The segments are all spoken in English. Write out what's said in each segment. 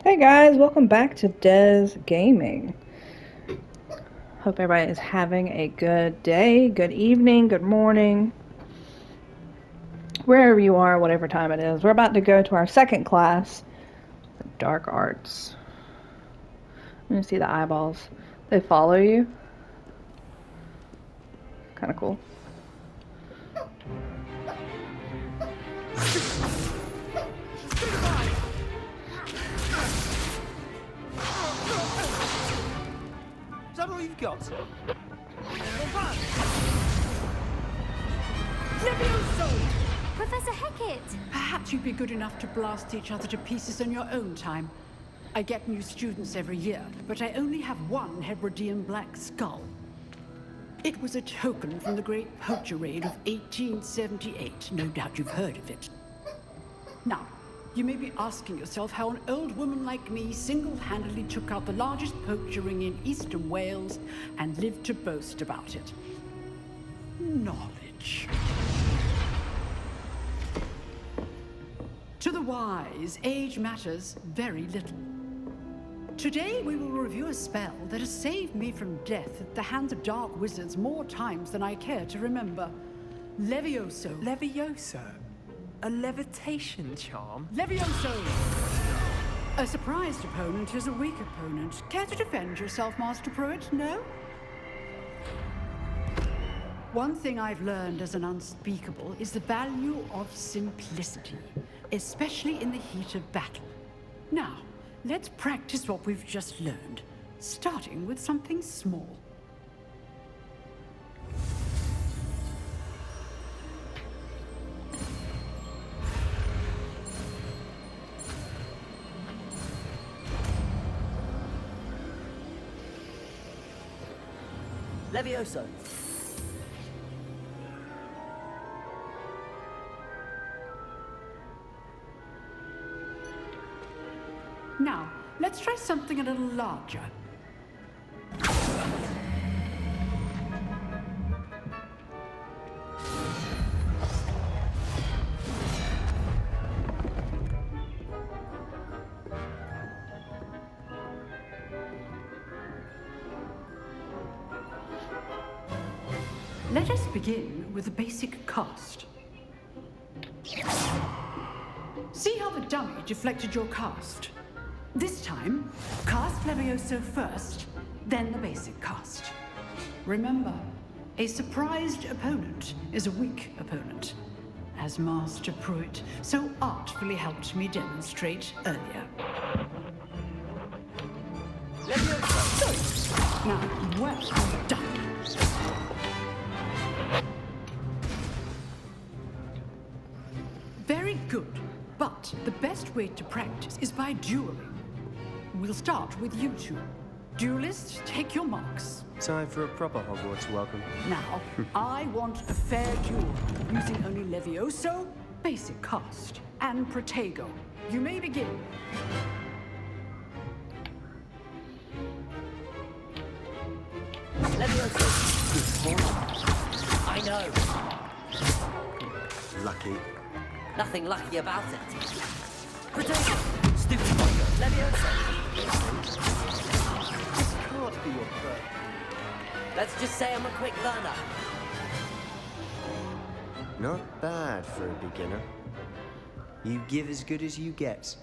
Hey guys, welcome back to Des Gaming. Hope everybody is having a good day, good evening, good morning, wherever you are, whatever time it is. We're about to go to our second class, Dark Arts. Let me see the eyeballs. They follow you. Kind of cool. Is that all you've got? Levioso! Professor Hecat! Perhaps you'd be good enough to blast each other to pieces in your own time. I get new students every year, but I only have one Hebridean black skull. It was a token from the Great Poacher Raid of 1878. No doubt you've heard of it. Now, you may be asking yourself how an old woman like me single-handedly took out the largest poacher ring in eastern Wales and lived to boast about it. Knowledge. To the wise, age matters very little. Today, we will review a spell that has saved me from death at the hands of dark wizards more times than I care to remember. Levioso. Levioso? A levitation charm? Levioso! A surprised opponent is a weak opponent. Care to defend yourself, Master Pruitt? No? One thing I've learned as an unspeakable is the value of simplicity, especially in the heat of battle. Now, let's practice what we've just learned, starting with something small. Levioso. Now, let's try something a little larger. Let us begin with the basic cast. See how the dummy deflected your cast? This time, cast Levioso first, then the basic cast. Remember, a surprised opponent is a weak opponent, as Master Pruitt so artfully helped me demonstrate earlier. Levioso! Now, well done. Very good, but the best way to practice is by dueling. We'll start with you two. Duelists, take your marks. Time for a proper Hogwarts welcome. Now, I want a fair duel, using only Levioso, basic cast, and Protego. You may begin. Levioso! Good point. I know. Lucky. Nothing lucky about it. Protego! Stupid fucker! Levioso! This can't be your first. Let's just say I'm a quick learner. Not bad for a beginner. You give as good as you get.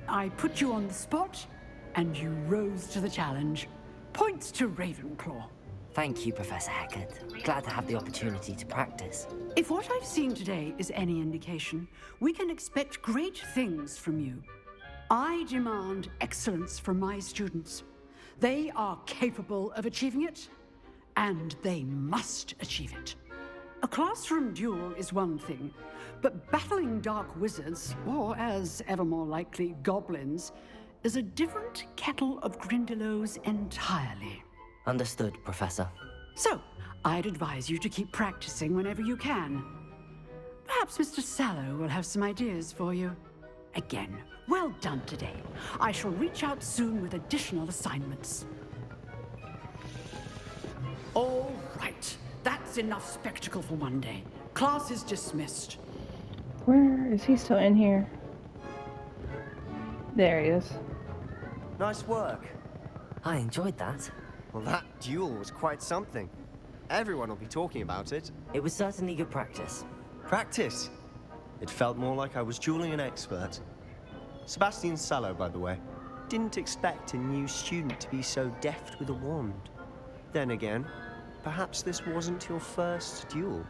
I put you on the spot, and you rose to the challenge. Points to Ravenclaw. Thank you, Professor Hecat. Glad to have the opportunity to practice. If what I've seen today is any indication, we can expect great things from you. I demand excellence from my students. They are capable of achieving it, and they must achieve it. A classroom duel is one thing, but battling dark wizards, or as ever more likely, goblins, is a different kettle of Grindylows entirely. Understood, Professor. So, I'd advise you to keep practicing whenever you can. Perhaps Mr. Sallow will have some ideas for you. Again, well done today. I shall reach out soon with additional assignments. All right, that's That's enough spectacle for one day. Class is dismissed. Where is he still in here? There he is. Nice work. I enjoyed that. Well, that duel was quite something. Everyone will be talking about it. It was certainly good practice. Practice. It felt more like I was dueling an expert. Sebastian Sallow, by the way. Didn't expect a new student to be so deft with a wand. Then again, perhaps this wasn't your first duel.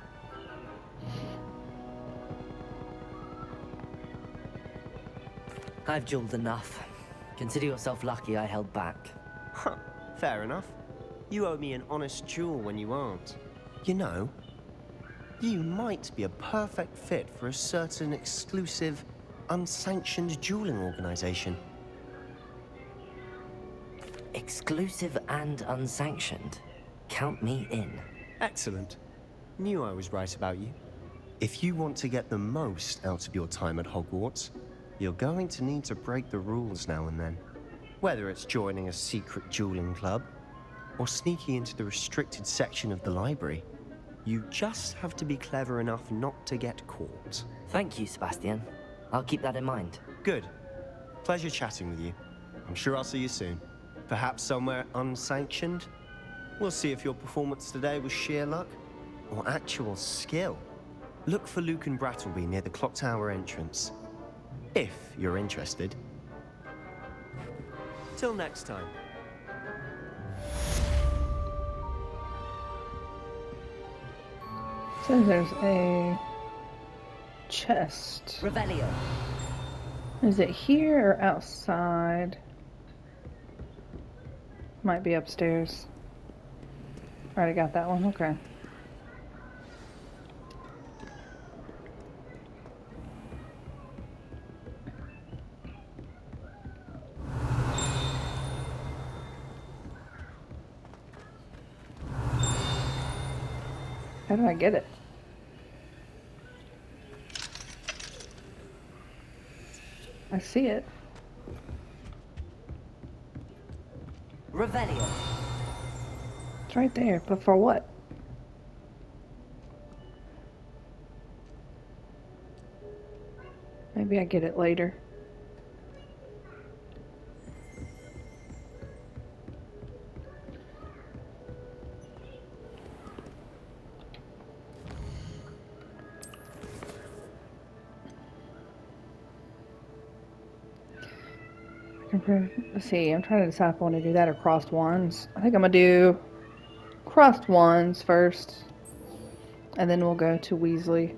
I've dueled enough. Consider yourself lucky I held back. Huh, fair enough. You owe me an honest duel when you aren't. You know, you might be a perfect fit for a certain exclusive, unsanctioned dueling organization. Exclusive and unsanctioned. Count me in. Excellent. Knew I was right about you. If you want to get the most out of your time at Hogwarts, you're going to need to break the rules now and then. Whether it's joining a secret dueling club, or sneaking into the restricted section of the library, you just have to be clever enough not to get caught. Thank you, Sebastian. I'll keep that in mind. Good. Pleasure chatting with you. I'm sure I'll see you soon. Perhaps somewhere unsanctioned? We'll see if your performance today was sheer luck or actual skill. Look for Luke and Brattleby near the clock tower entrance. If you're interested. Till next time. Says there's a chest. Revelio. Is it here or outside? Might be upstairs. Already got that one, okay. How do I get it? I see it. Revelio. It's right there, but for what? Maybe I get it later. Let's see, I'm trying to decide if I want to do that or crossed wands. I think I'm going to do crossed wands first, and then we'll go to Weasley.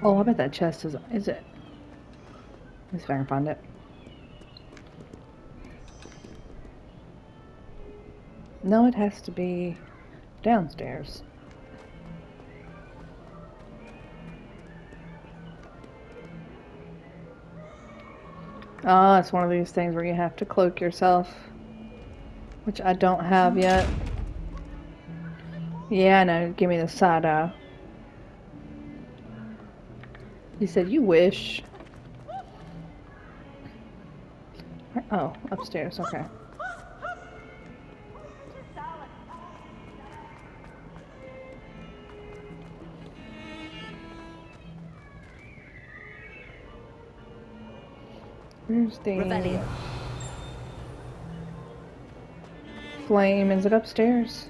Oh, I bet that chest is it? Let's see if I can find it. No, it has to be downstairs. Ah, it's one of these things where you have to cloak yourself, which I don't have yet. Yeah, no, give me the side eye. He said, you wish. Oh, upstairs, okay. Where's the Revelio. flame? Is it upstairs?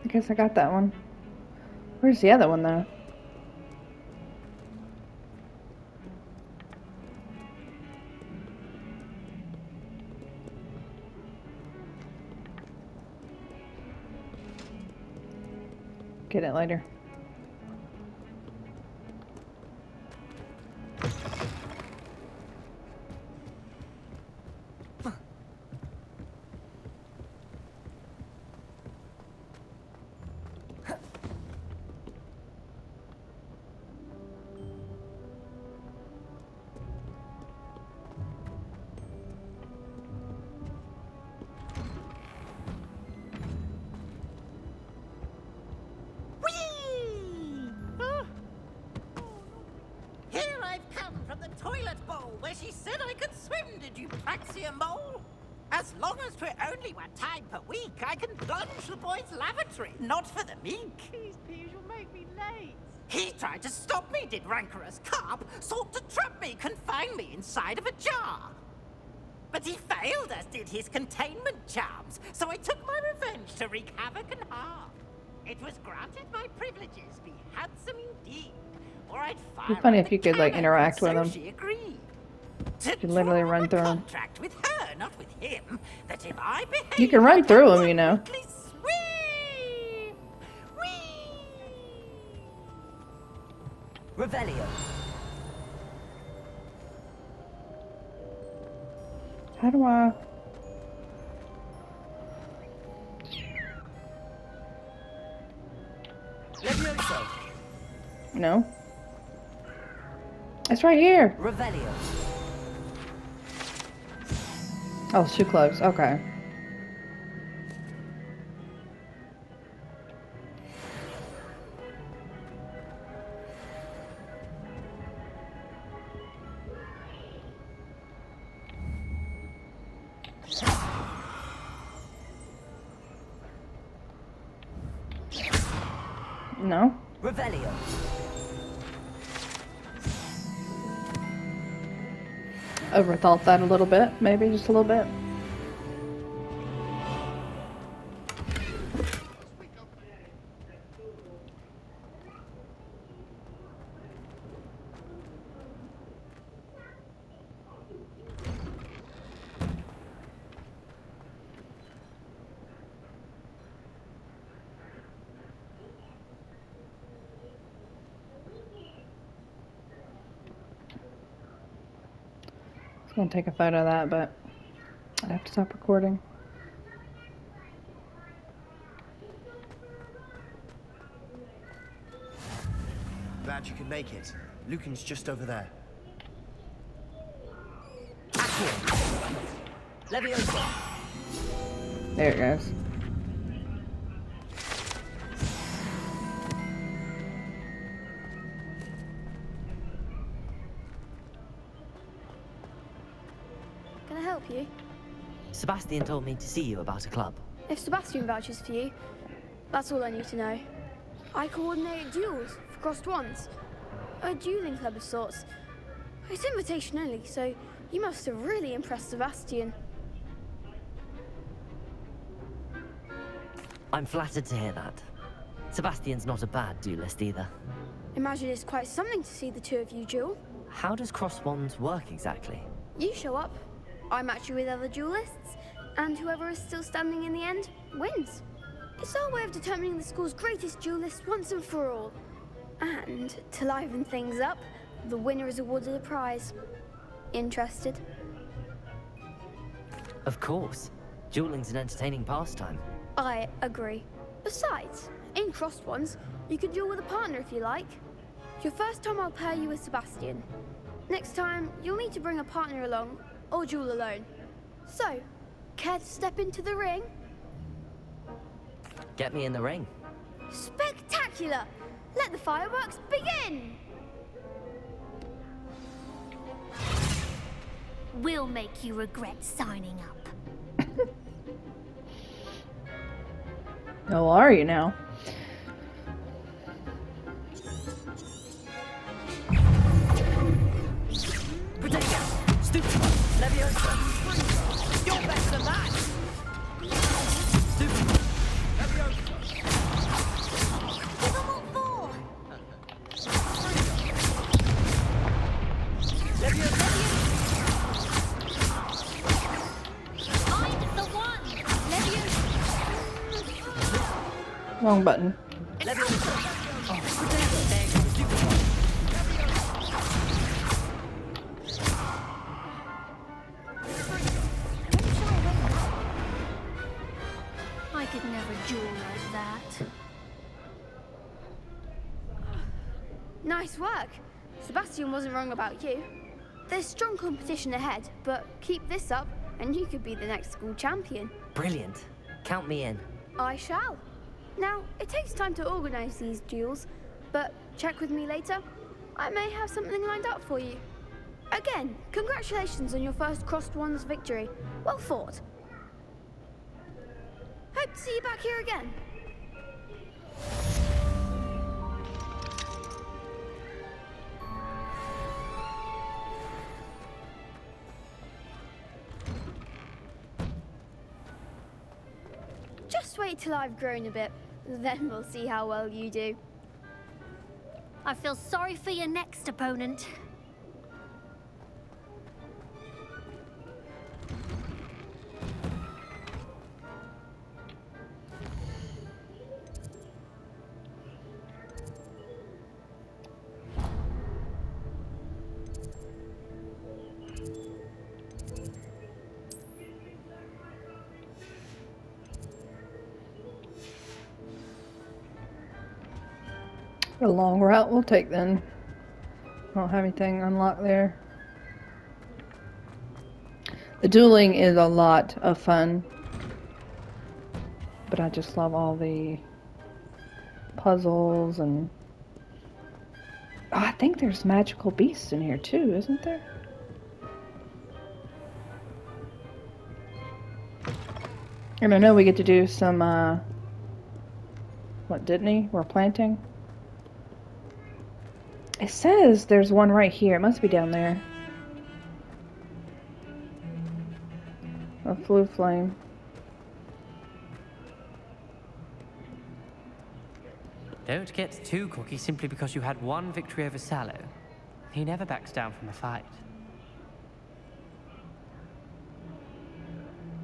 I guess I got that one. Where's the other one though? Get it later. come from the toilet bowl where she said I could swim, did you praxia mole? As long as 'twere only one time per week, I can plunge the boy's lavatory, not for the meek. Please, please, you'll make me late. He tried to stop me, did rancorous carp, sought to trap me, confine me inside of a jar. But he failed, as did his containment charms, so I took my revenge to wreak havoc and harm. It was granted my privileges be handsome indeed, or I'd fire It'd be funny up if you the could, like, cannon, interact so with him. she agreed. You can literally draw run up a through him. contract with her, not with him, that if I behave, You can run like through a him, you know. quickly swim. Whee! Revelio. How do I... Levioso. No. It's right here. Revelio. Oh, it's too close. Okay. No. Revelio. Overthought that a little bit. Maybe just a little bit. I was gonna take a photo of that, but I'd have to stop recording. Glad you could make it. Lucan's just over there. Levioso. There it goes. Can I help you? Sebastian told me to see you about a club. If Sebastian vouches for you, that's all I need to know. I coordinate duels for crossed wands. A dueling club of sorts. It's invitation only, so you must have really impressed Sebastian. I'm flattered to hear that. Sebastian's not a bad duelist either. Imagine it's quite something to see the two of you duel. How does cross wands work exactly? You show up, I match you with other duelists, and whoever is still standing in the end wins. It's our way of determining the school's greatest duelist once and for all. And to liven things up, the winner is awarded a prize. Interested? Of course. Dueling's an entertaining pastime. I agree. Besides, in crossed ones, you can duel with a partner if you like. Your first time I'll pair you with Sebastian. Next time, you'll need to bring a partner along, or duel alone. So, care to step into the ring? Get me in the ring. Spectacular! Let the fireworks begin! We'll make you regret signing up. Oh, are you now? Protego! Stupid! Levioso! You're better than that! Stupid! Levioso! Give them all four! Levioso! I'm the one! Levioso! Wrong button. Levioso! Oh, Protego! Stupid one! I could never duel like that. Nice work. Sebastian wasn't wrong about you. There's strong competition ahead, but keep this up and you could be the next school champion. Brilliant. Count me in. I shall. Now, it takes time to organize these duels, but check with me later. I may have something lined up for you. Again, congratulations on your first Crossed Wands victory. Well fought. Hope to see you back here again. Just wait till I've grown a bit, then we'll see how well you do. I feel sorry for your next opponent. A long route we'll take then. I don't have anything unlocked there. The dueling is a lot of fun, but I just love all the puzzles and oh, I think there's magical beasts in here too, isn't there? And I know we get to do some what, didn't he? We're planting. It says there's one right here. It must be down there. A flue flame. Don't get too cocky simply because you had one victory over Sallow. He never backs down from a fight.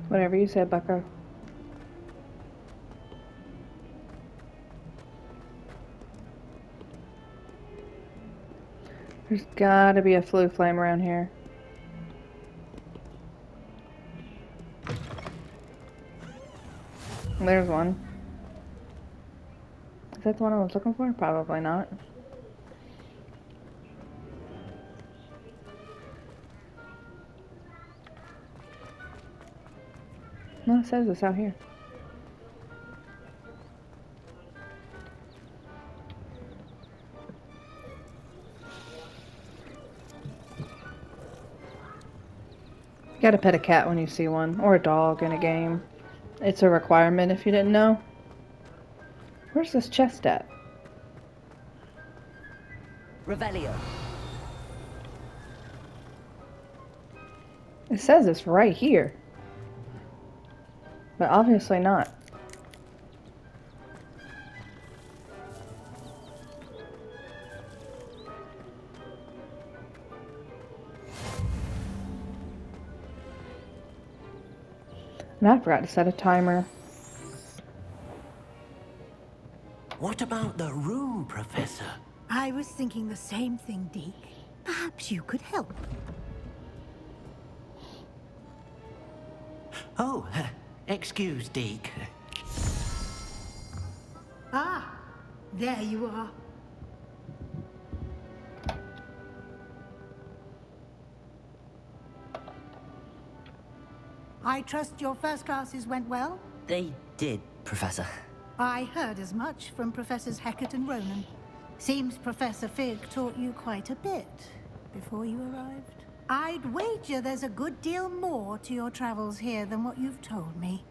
Whatever you said, Bucko. There's gotta be a flue flame around here. There's one. Is that the one I was looking for? Probably not. No, it says it's out here. You gotta pet a cat when you see one, or a dog in a game. It's a requirement if you didn't know. Where's this chest at? Revelio. It says it's right here. But obviously not. And I forgot to set a timer. What about the room, Professor? I was thinking the same thing, Deke. Perhaps you could help. Oh, excuse, Deke. Ah, there you are. I trust your first classes went well? They did, Professor. I heard as much from Professors Hecat and Ronan. Seems Professor Fig taught you quite a bit before you arrived. I'd wager there's a good deal more to your travels here than what you've told me.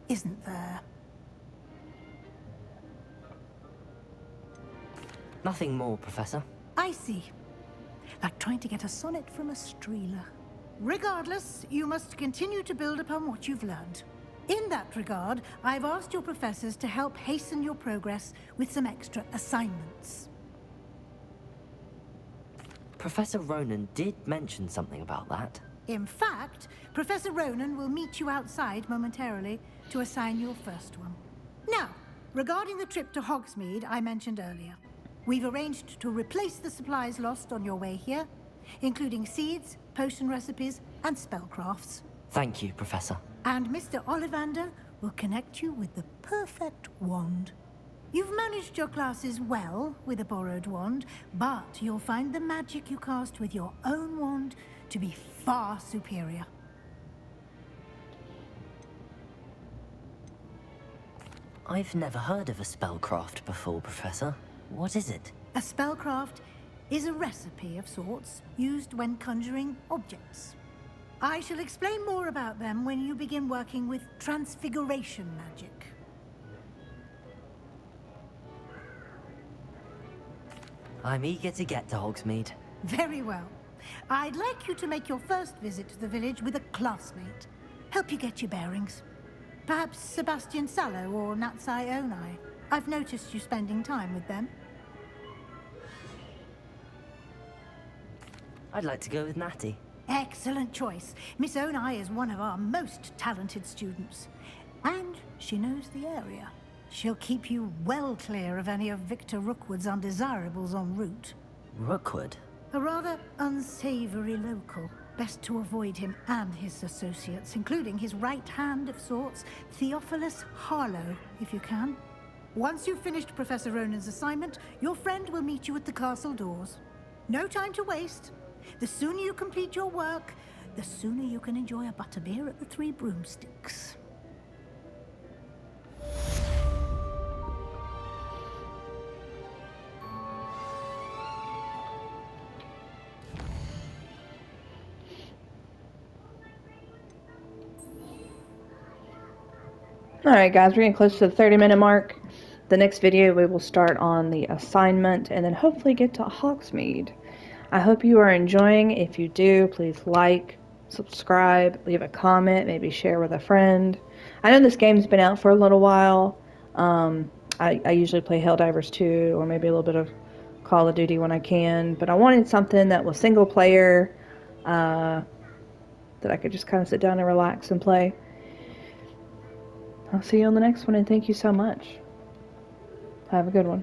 Isn't there? Nothing more, Professor. I see. Like trying to get a sonnet from a streeler. Regardless, you must continue to build upon what you've learned. In that regard, I've asked your professors to help hasten your progress with some extra assignments. Professor Ronan did mention something about that. In fact, Professor Ronan will meet you outside momentarily to assign your first one. Now, regarding the trip to Hogsmeade I mentioned earlier, we've arranged to replace the supplies lost on your way here, including seeds, potion recipes, and spellcrafts. Thank you, Professor. And Mr. Ollivander will connect you with the perfect wand. You've managed your classes well with a borrowed wand, but you'll find the magic you cast with your own wand to be far superior. I've never heard of a spellcraft before, Professor. What is it? A spellcraft is a recipe of sorts used when conjuring objects. I shall explain more about them when you begin working with transfiguration magic. I'm eager to get to Hogsmeade. Very well. I'd like you to make your first visit to the village with a classmate. Help you get your bearings. Perhaps Sebastian Sallow or Natsai Onai. I've noticed you spending time with them. I'd like to go with Natty. Excellent choice. Miss Onai is one of our most talented students. And she knows the area. She'll keep you well clear of any of Victor Rookwood's undesirables en route. Rookwood? A rather unsavory local. Best to avoid him and his associates, including his right hand of sorts, Theophilus Harlow, if you can. Once you've finished Professor Ronan's assignment, your friend will meet you at the castle doors. No time to waste. The sooner you complete your work, the sooner you can enjoy a butterbeer at the Three Broomsticks. Alright guys, we're getting close to the 30-minute mark. The next video we will start on the assignment and then hopefully get to Hogsmeade. I hope you are enjoying. If you do, please like, subscribe, leave a comment, maybe share with a friend. I know this game's been out for a little while. I usually play Helldivers 2 or maybe a little bit of Call of Duty when I can, but I wanted something that was single player, that I could just kind of sit down and relax and play. I'll see you on the next one, and thank you so much. Have a good one.